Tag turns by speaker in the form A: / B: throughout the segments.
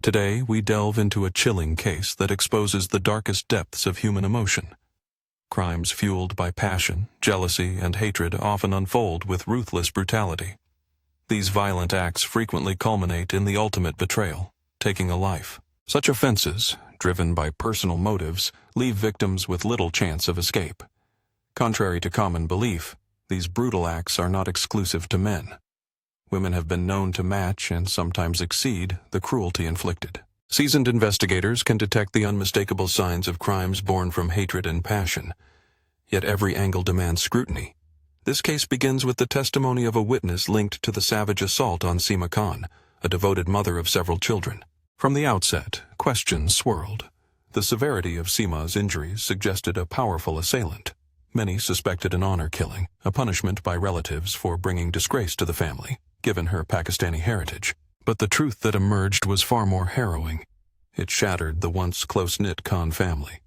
A: Today, we delve into a chilling case that exposes the darkest depths of human emotion. Crimes fueled by passion, jealousy, and hatred often unfold with ruthless brutality. These violent acts frequently culminate in the ultimate betrayal, taking a life. Such offenses, driven by personal motives, leave victims with little chance of escape. Contrary to common belief, these brutal acts are not exclusive to men. Women have been known to match and sometimes exceed the cruelty inflicted. Seasoned investigators can detect the unmistakable signs of crimes born from hatred and passion. Yet every angle demands scrutiny. This case begins with the testimony of a witness linked to the savage assault on Sima Khan, a devoted mother of several children. From the outset, questions swirled. The severity of Sima's injuries suggested a powerful assailant. Many suspected an honor killing, a punishment by relatives for bringing disgrace to the family, given her Pakistani heritage. But the truth that emerged was far more harrowing. It shattered the once close-knit Khan family.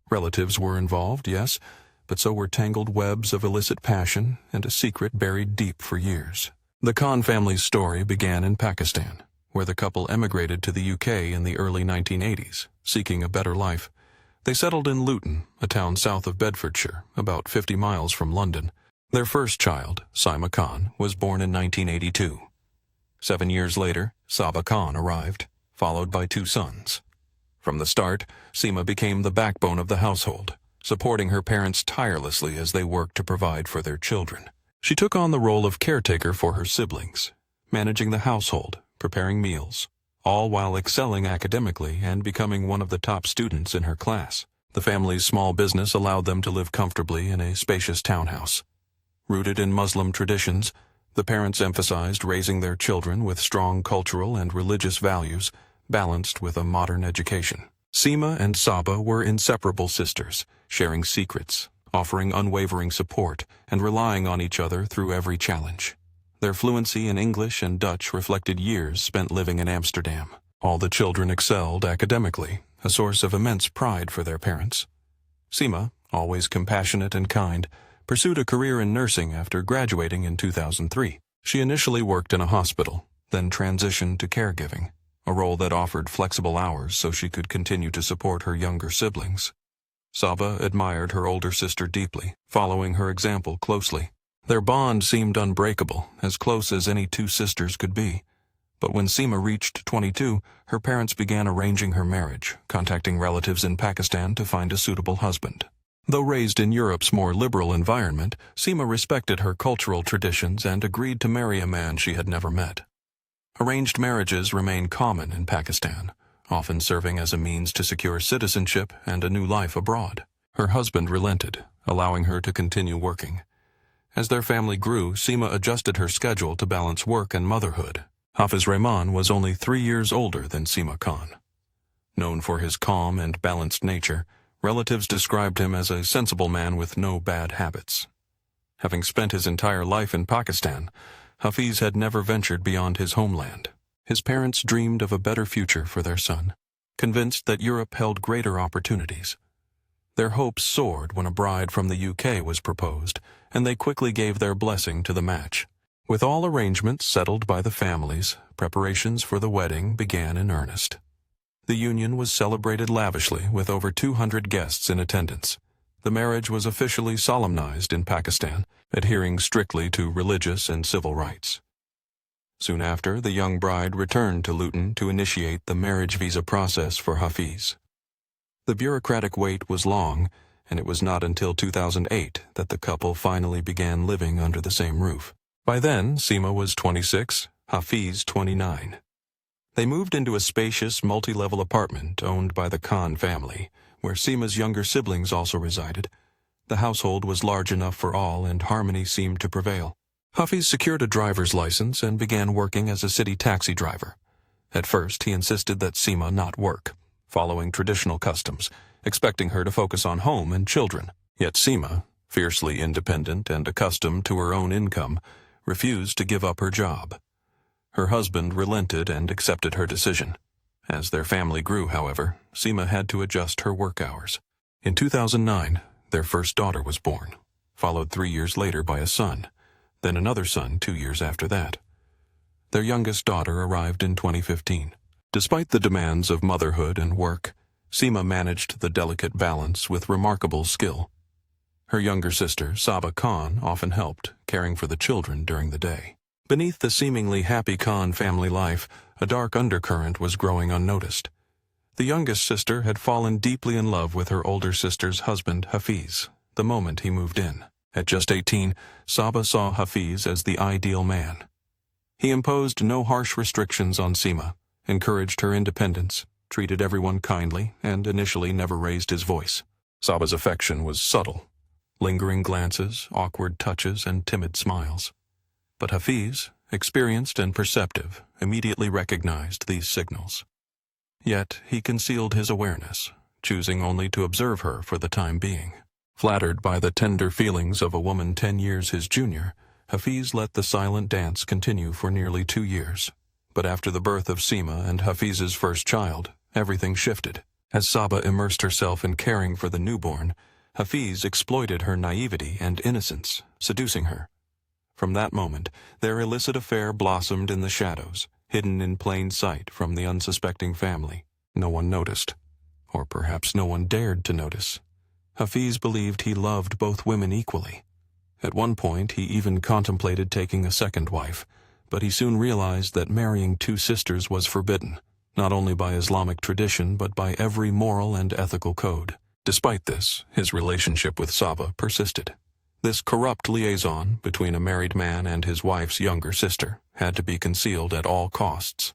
A: Relatives were involved, yes, but so were tangled webs of illicit passion and a secret buried deep for years. The Khan family's story began in Pakistan, where the couple emigrated to the UK in the early 1980s, seeking a better life. They settled in Luton, a town south of Bedfordshire, about 50 miles from London. Their first child, Sima Khan, was born in 1982. 7 years later, Saba Khan arrived, followed by 2 sons. From the start, Sima became the backbone of the household, supporting her parents tirelessly as they worked to provide for their children. She took on the role of caretaker for her siblings, managing the household, preparing meals, all while excelling academically and becoming one of the top students in her class. The family's small business allowed them to live comfortably in a spacious townhouse. Rooted in Muslim traditions, the parents emphasized raising their children with strong cultural and religious values, balanced with a modern education. Sima and Saba were inseparable sisters, sharing secrets, offering unwavering support, and relying on each other through every challenge. Their fluency in English and Dutch reflected years spent living in Amsterdam. All the children excelled academically, a source of immense pride for their parents. Sima, always compassionate and kind, pursued a career in nursing after graduating in 2003. She initially worked in a hospital, then transitioned to caregiving, a role that offered flexible hours so she could continue to support her younger siblings. Saba admired her older sister deeply, following her example closely. Their bond seemed unbreakable, as close as any 2 sisters could be. But when Sima reached 22, her parents began arranging her marriage, contacting relatives in Pakistan to find a suitable husband. Though raised in Europe's more liberal environment, Sima respected her cultural traditions and agreed to marry a man she had never met. Arranged marriages remain common in Pakistan, often serving as a means to secure citizenship and a new life abroad. Her husband relented, allowing her to continue working. As their family grew, Sima adjusted her schedule to balance work and motherhood. Hafiz was only 3 years older than Sima Khan. Known for his calm and balanced nature, relatives described him as a sensible man with no bad habits. Having spent his entire life in Pakistan, Hafiz had never ventured beyond his homeland. His parents dreamed of a better future for their son, convinced that Europe held greater opportunities. Their hopes soared when a bride from the UK was proposed, and they quickly gave their blessing to the match. With all arrangements settled by the families, preparations for the wedding began in earnest. The union was celebrated lavishly with over 200 guests in attendance. The marriage was officially solemnized in Pakistan, adhering strictly to religious and civil rights. Soon after, the young bride returned to Luton to initiate the marriage visa process for Hafiz. The bureaucratic wait was long, and it was not until 2008 that the couple finally began living under the same roof. By then, Sima was 26, Hafiz 29. They moved into a spacious, multi-level apartment owned by the Khan family, where Sima's younger siblings also resided. The household was large enough for all, and harmony seemed to prevail. Hafiz secured a driver's license and began working as a city taxi driver. At first, he insisted that Sima not work, following traditional customs, expecting her to focus on home and children. Yet Sima, fiercely independent and accustomed to her own income, refused to give up her job. Her husband relented and accepted her decision. As their family grew, however, Sima had to adjust her work hours. In 2009, their first daughter was born, followed 3 years later by a son, then another son 2 years after that. Their youngest daughter arrived in 2015. Despite the demands of motherhood and work, Sima managed the delicate balance with remarkable skill. Her younger sister, Saba Khan, often helped, caring for the children during the day. Beneath the seemingly happy Khan family life, a dark undercurrent was growing unnoticed. The youngest sister had fallen deeply in love with her older sister's husband, Hafiz, the moment he moved in. At just 18, Saba saw Hafiz as the ideal man. He imposed no harsh restrictions on Sima, encouraged her independence, treated everyone kindly, and initially never raised his voice. Saba's affection was subtle, lingering glances, awkward touches, and timid smiles. But Hafiz, experienced and perceptive, immediately recognized these signals. Yet he concealed his awareness, choosing only to observe her for the time being. Flattered by the tender feelings of a woman 10 years his junior, Hafiz let the silent dance continue for nearly 2 years. But after the birth of Sima and Hafiz's first child, everything shifted. As Saba immersed herself in caring for the newborn, Hafiz exploited her naivety and innocence, seducing her. From that moment, their illicit affair blossomed in the shadows, hidden in plain sight from the unsuspecting family. No one noticed, or perhaps no one dared to notice. Hafiz believed he loved both women equally. At one point, he even contemplated taking a second wife, but he soon realized that marrying 2 sisters was forbidden, not only by Islamic tradition but by every moral and ethical code. Despite this, his relationship with Saba persisted. This corrupt liaison between a married man and his wife's younger sister had to be concealed at all costs.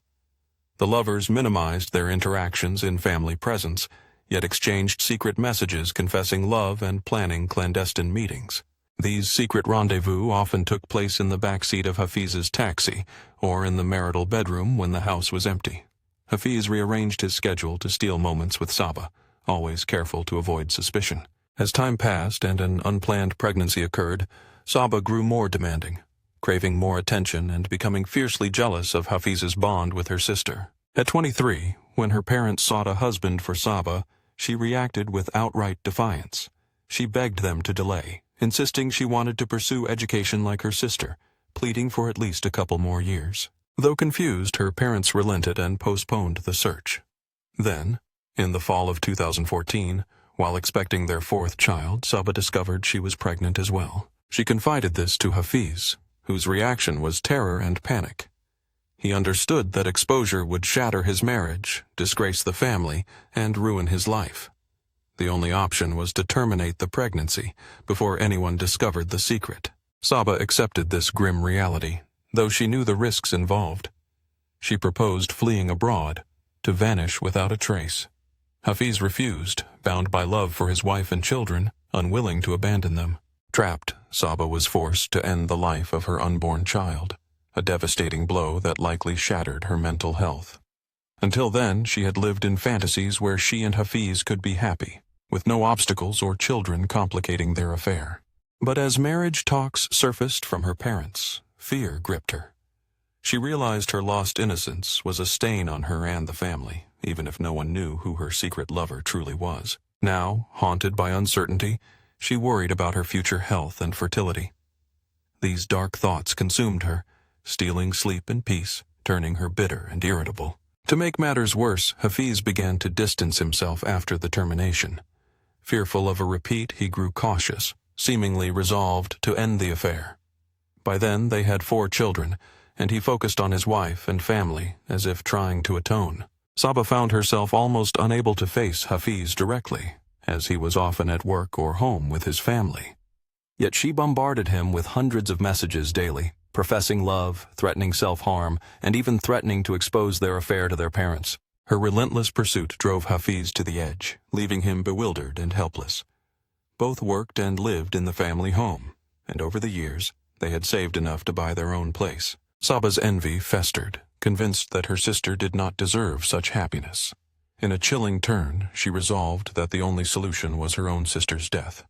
A: The lovers minimized their interactions in family presence, yet exchanged secret messages confessing love and planning clandestine meetings. These secret rendezvous often took place in the backseat of Hafiz's taxi or in the marital bedroom when the house was empty. Hafiz rearranged his schedule to steal moments with Saba, always careful to avoid suspicion. As time passed and an unplanned pregnancy occurred, Saba grew more demanding, craving more attention and becoming fiercely jealous of Hafiz's bond with her sister. At 23, when her parents sought a husband for Saba, she reacted with outright defiance. She begged them to delay, insisting she wanted to pursue education like her sister, pleading for at least a couple more years. Though confused, her parents relented and postponed the search. Then, in the fall of 2014, while expecting their 4th child, Saba discovered she was pregnant as well. She confided this to Hafiz, whose reaction was terror and panic. He understood that exposure would shatter his marriage, disgrace the family, and ruin his life. The only option was to terminate the pregnancy before anyone discovered the secret. Saba accepted this grim reality, though she knew the risks involved. She proposed fleeing abroad, to vanish without a trace. Hafiz refused, bound by love for his wife and children, unwilling to abandon them. Trapped, Saba was forced to end the life of her unborn child, a devastating blow that likely shattered her mental health. Until then, she had lived in fantasies where she and Hafiz could be happy, with no obstacles or children complicating their affair. But as marriage talks surfaced from her parents, fear gripped her. She realized her lost innocence was a stain on her and the family, even if no one knew who her secret lover truly was. Now, haunted by uncertainty, she worried about her future health and fertility. These dark thoughts consumed her, stealing sleep and peace, turning her bitter and irritable. To make matters worse, Hafiz began to distance himself after the termination. Fearful of a repeat, he grew cautious, seemingly resolved to end the affair. By then, they had 4 children, and he focused on his wife and family, as if trying to atone. Saba found herself almost unable to face Hafiz directly, as he was often at work or home with his family. Yet she bombarded him with hundreds of messages daily, professing love, threatening self-harm, and even threatening to expose their affair to their parents. Her relentless pursuit drove Hafiz to the edge, leaving him bewildered and helpless. Both worked and lived in the family home, and over the years, they had saved enough to buy their own place. Saba's envy festered, convinced that her sister did not deserve such happiness. In a chilling turn, she resolved that the only solution was her own sister's death.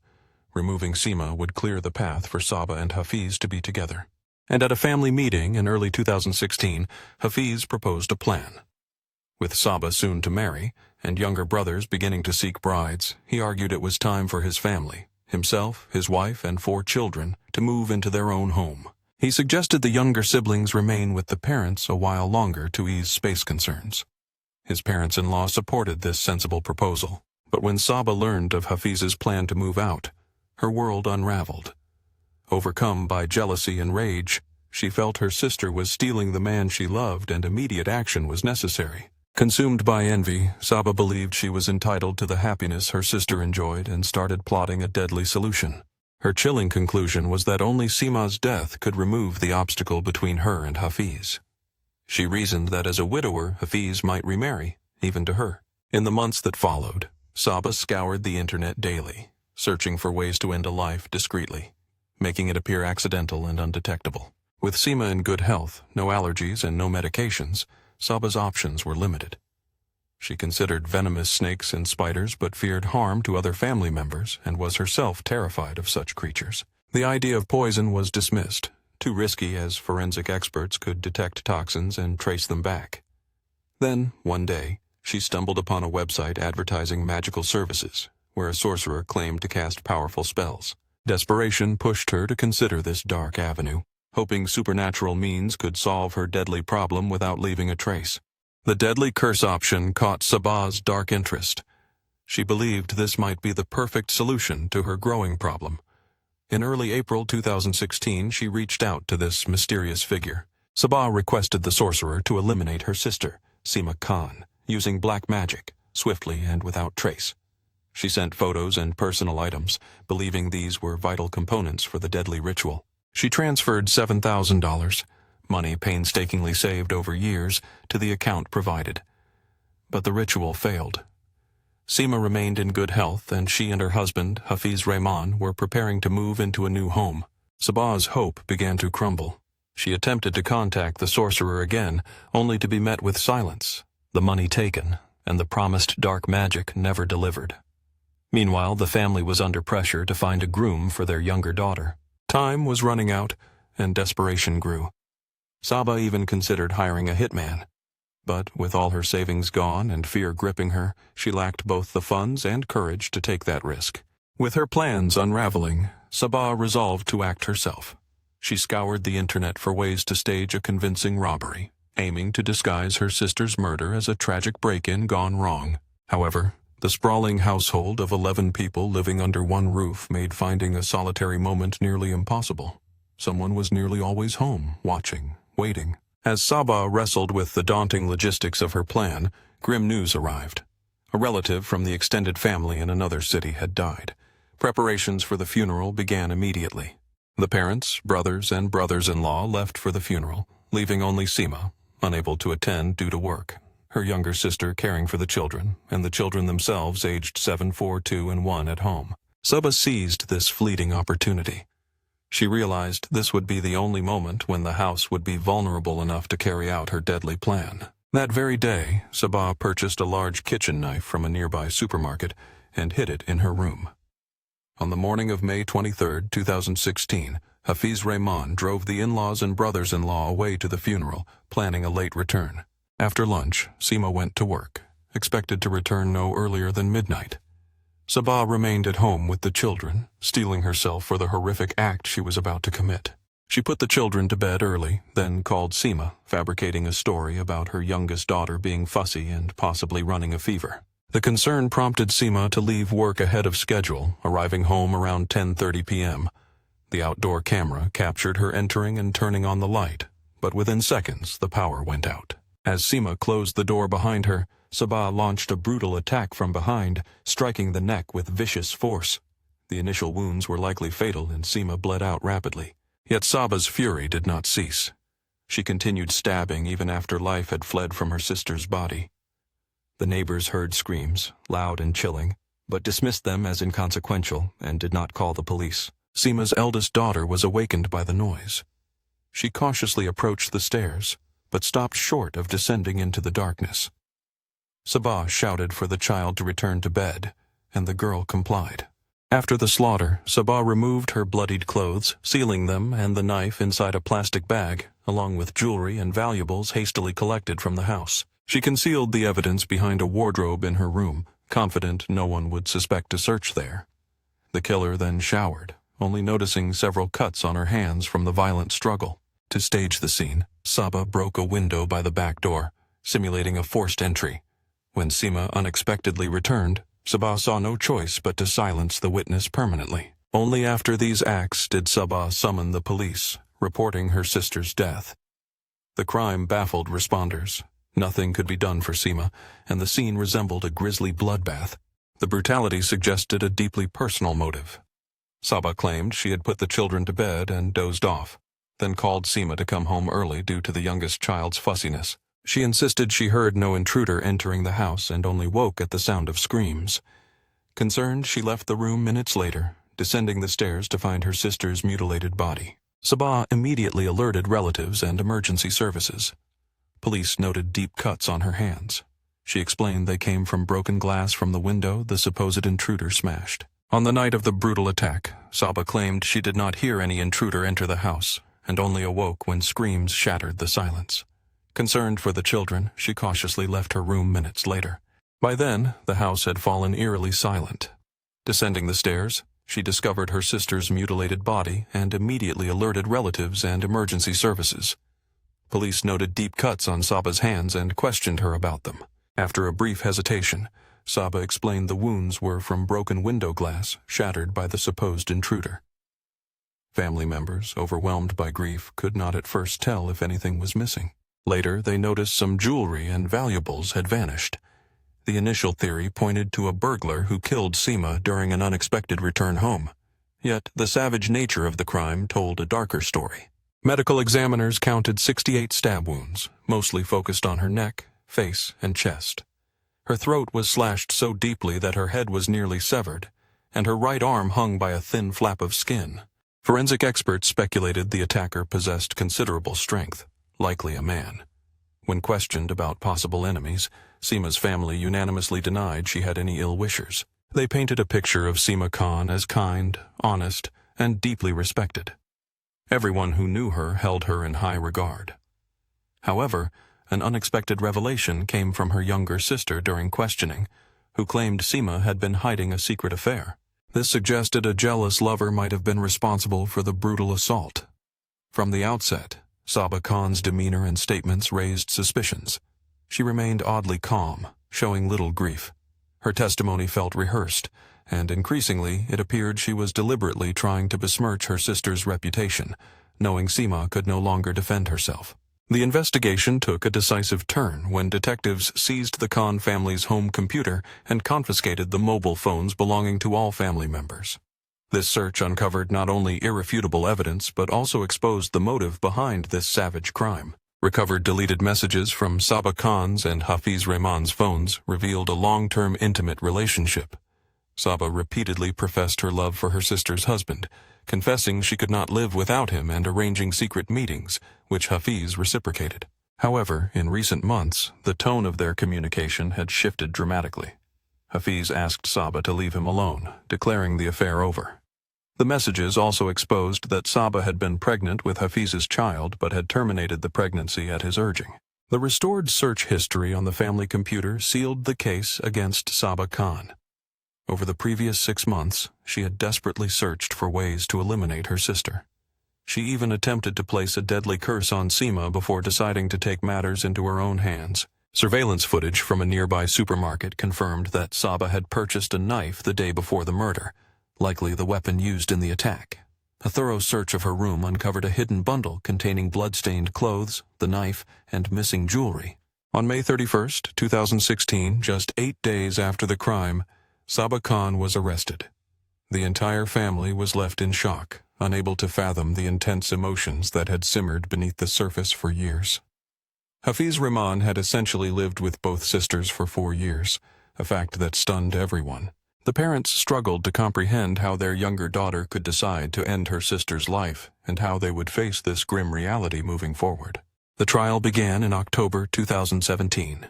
A: Removing Sima would clear the path for Saba and Hafiz to be together. And at a family meeting in early 2016, Hafiz proposed a plan. With Saba soon to marry, and younger brothers beginning to seek brides, he argued it was time for his family, himself, his wife, and 4 children, to move into their own home. He suggested the younger siblings remain with the parents a while longer to ease space concerns. His parents-in-law supported this sensible proposal, but when Saba learned of Hafiz's plan to move out, her world unraveled. Overcome by jealousy and rage, she felt her sister was stealing the man she loved and immediate action was necessary. Consumed by envy, Saba believed she was entitled to the happiness her sister enjoyed and started plotting a deadly solution. Her chilling conclusion was that only Sima's death could remove the obstacle between her and Hafiz. She reasoned that as a widower, Hafiz might remarry, even to her. In the months that followed, Saba scoured the internet daily, searching for ways to end a life discreetly, making it appear accidental and undetectable. With Sima in good health, no allergies and no medications, Saba's options were limited. She considered venomous snakes and spiders but feared harm to other family members and was herself terrified of such creatures. The idea of poison was dismissed, too risky as forensic experts could detect toxins and trace them back. Then, one day, she stumbled upon a website advertising magical services, where a sorcerer claimed to cast powerful spells. Desperation pushed her to consider this dark avenue, hoping supernatural means could solve her deadly problem without leaving a trace. The deadly curse option caught Saba's dark interest. She believed this might be the perfect solution to her growing problem. In early April 2016, she reached out to this mysterious figure. Saba requested the sorcerer to eliminate her sister, Sima Khan, using black magic, swiftly and without trace. She sent photos and personal items, believing these were vital components for the deadly ritual. She transferred $7,000, money painstakingly saved over years, to the account provided. But the ritual failed. Sima remained in good health, and she and her husband, Hafiz Rahman, were preparing to move into a new home. Saba's hope began to crumble. She attempted to contact the sorcerer again, only to be met with silence, the money taken, and the promised dark magic never delivered. Meanwhile, the family was under pressure to find a groom for their younger daughter. Time was running out, and desperation grew. Saba even considered hiring a hitman. But with all her savings gone and fear gripping her, she lacked both the funds and courage to take that risk. With her plans unraveling, Saba resolved to act herself. She scoured the internet for ways to stage a convincing robbery, aiming to disguise her sister's murder as a tragic break-in gone wrong. However, the sprawling household of 11 people living under one roof made finding a solitary moment nearly impossible. Someone was nearly always home, watching, waiting. As Saba wrestled with the daunting logistics of her plan, grim news arrived. A relative from the extended family in another city had died. Preparations for the funeral began immediately. The parents, brothers, and brothers-in-law left for the funeral, leaving only Sima, unable to attend due to work, her younger sister caring for the children, and the children themselves aged 7, 4, 2, and 1 at home. Saba seized this fleeting opportunity. She realized this would be the only moment when the house would be vulnerable enough to carry out her deadly plan. That very day, Saba purchased a large kitchen knife from a nearby supermarket and hid it in her room. On the morning of May 23, 2016, Hafiz Rahman drove the in-laws and brothers-in-law away to the funeral, planning a late return. After lunch, Sima went to work, expected to return no earlier than midnight. Saba remained at home with the children, steeling herself for the horrific act she was about to commit. She put the children to bed early, then called Sima, fabricating a story about her youngest daughter being fussy and possibly running a fever. The concern prompted Sima to leave work ahead of schedule, arriving home around 10:30 p.m. The outdoor camera captured her entering and turning on the light, but within seconds the power went out. As Sima closed the door behind her, Saba launched a brutal attack from behind, striking the neck with vicious force. The initial wounds were likely fatal and Sima bled out rapidly. Yet Saba's fury did not cease. She continued stabbing even after life had fled from her sister's body. The neighbors heard screams, loud and chilling, but dismissed them as inconsequential and did not call the police. Sima's eldest daughter was awakened by the noise. She cautiously approached the stairs, but stopped short of descending into the darkness. Saba shouted for the child to return to bed, and the girl complied. After the slaughter, Saba removed her bloodied clothes, sealing them and the knife inside a plastic bag, along with jewelry and valuables hastily collected from the house. She concealed the evidence behind a wardrobe in her room, confident no one would suspect a search there. The killer then showered, only noticing several cuts on her hands from the violent struggle. To stage the scene, Saba broke a window by the back door, simulating a forced entry, When Sima unexpectedly returned, Saba saw no choice but to silence the witness permanently. Only after these acts did Saba summon the police, reporting her sister's death. The crime baffled responders. Nothing could be done for Sima, and the scene resembled a grisly bloodbath. The brutality suggested a deeply personal motive. Saba claimed she had put the children to bed and dozed off, then called Sima to come home early due to the youngest child's fussiness. She insisted she heard no intruder entering the house and only woke at the sound of screams. Concerned, she left the room minutes later, descending the stairs to find her sister's mutilated body. Saba immediately alerted relatives and emergency services. Police noted deep cuts on her hands. She explained they came from broken glass from the window the supposed intruder smashed. On the night of the brutal attack, Saba claimed she did not hear any intruder enter the house and only awoke when screams shattered the silence. Concerned for the children, she cautiously left her room minutes later. By then, the house had fallen eerily silent. Descending the stairs, she discovered her sister's mutilated body and immediately alerted relatives and emergency services. Police noted deep cuts on Saba's hands and questioned her about them. After a brief hesitation, Saba explained the wounds were from broken window glass shattered by the supposed intruder. Family members, overwhelmed by grief, could not at first tell if anything was missing. Later, they noticed some jewelry and valuables had vanished. The initial theory pointed to a burglar who killed Sima during an unexpected return home. Yet, the savage nature of the crime told a darker story. Medical examiners counted 68 stab wounds, mostly focused on her neck, face, and chest. Her throat was slashed so deeply that her head was nearly severed, and her right arm hung by a thin flap of skin. Forensic experts speculated the attacker possessed considerable strength, likely a man. When questioned about possible enemies, Sima's family unanimously denied she had any ill-wishers. They painted a picture of Sima Khan as kind, honest, and deeply respected. Everyone who knew her held her in high regard. However, an unexpected revelation came from her younger sister during questioning, who claimed Sima had been hiding a secret affair. This suggested a jealous lover might have been responsible for the brutal assault. From the outset, Saba Khan's demeanor and statements raised suspicions. She remained oddly calm, showing little grief. Her testimony felt rehearsed, and increasingly it appeared she was deliberately trying to besmirch her sister's reputation, knowing Sima could no longer defend herself. The investigation took a decisive turn when detectives seized the Khan family's home computer and confiscated the mobile phones belonging to all family members. This search uncovered not only irrefutable evidence but also exposed the motive behind this savage crime. Recovered deleted messages from Saba Khan's and Hafiz Rehman's phones revealed a long-term intimate relationship. Saba repeatedly professed her love for her sister's husband, confessing she could not live without him and arranging secret meetings, which Hafiz reciprocated. However, in recent months, the tone of their communication had shifted dramatically. Hafiz asked Saba to leave him alone, declaring the affair over. The messages also exposed that Saba had been pregnant with Hafiz's child but had terminated the pregnancy at his urging. The restored search history on the family computer sealed the case against Saba Khan. Over the previous 6 months, she had desperately searched for ways to eliminate her sister. She even attempted to place a deadly curse on Sima before deciding to take matters into her own hands. Surveillance footage from a nearby supermarket confirmed that Saba had purchased a knife the day before the murder, likely the weapon used in the attack. A thorough search of her room uncovered a hidden bundle containing blood-stained clothes, the knife, and missing jewelry. On May 31, 2016, just 8 days after the crime, Saba Khan was arrested. The entire family was left in shock, unable to fathom the intense emotions that had simmered beneath the surface for years. Hafiz Rehman had essentially lived with both sisters for 4 years, a fact that stunned everyone. The parents struggled to comprehend how their younger daughter could decide to end her sister's life and how they would face this grim reality moving forward. The trial began in October 2017.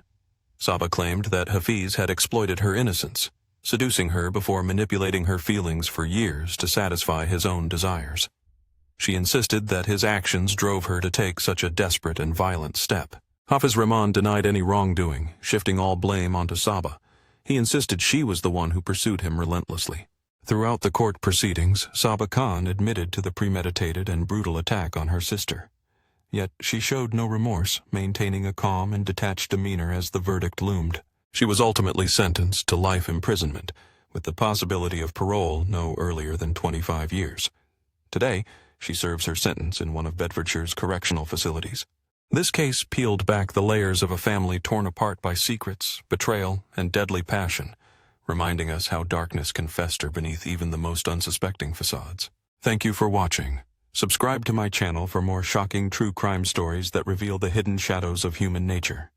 A: Saba claimed that Hafiz had exploited her innocence, seducing her before manipulating her feelings for years to satisfy his own desires. She insisted that his actions drove her to take such a desperate and violent step. Hafiz Rehman denied any wrongdoing, shifting all blame onto Saba. He insisted she was the one who pursued him relentlessly. Throughout the court proceedings, Saba Khan admitted to the premeditated and brutal attack on her sister. Yet she showed no remorse, maintaining a calm and detached demeanor as the verdict loomed. She was ultimately sentenced to life imprisonment, with the possibility of parole no earlier than 25 years. Today, she serves her sentence in one of Bedfordshire's correctional facilities. This case peeled back the layers of a family torn apart by secrets, betrayal, and deadly passion, reminding us how darkness can fester beneath even the most unsuspecting facades. Thank you for watching. Subscribe to my channel for more shocking true crime stories that reveal the hidden shadows of human nature.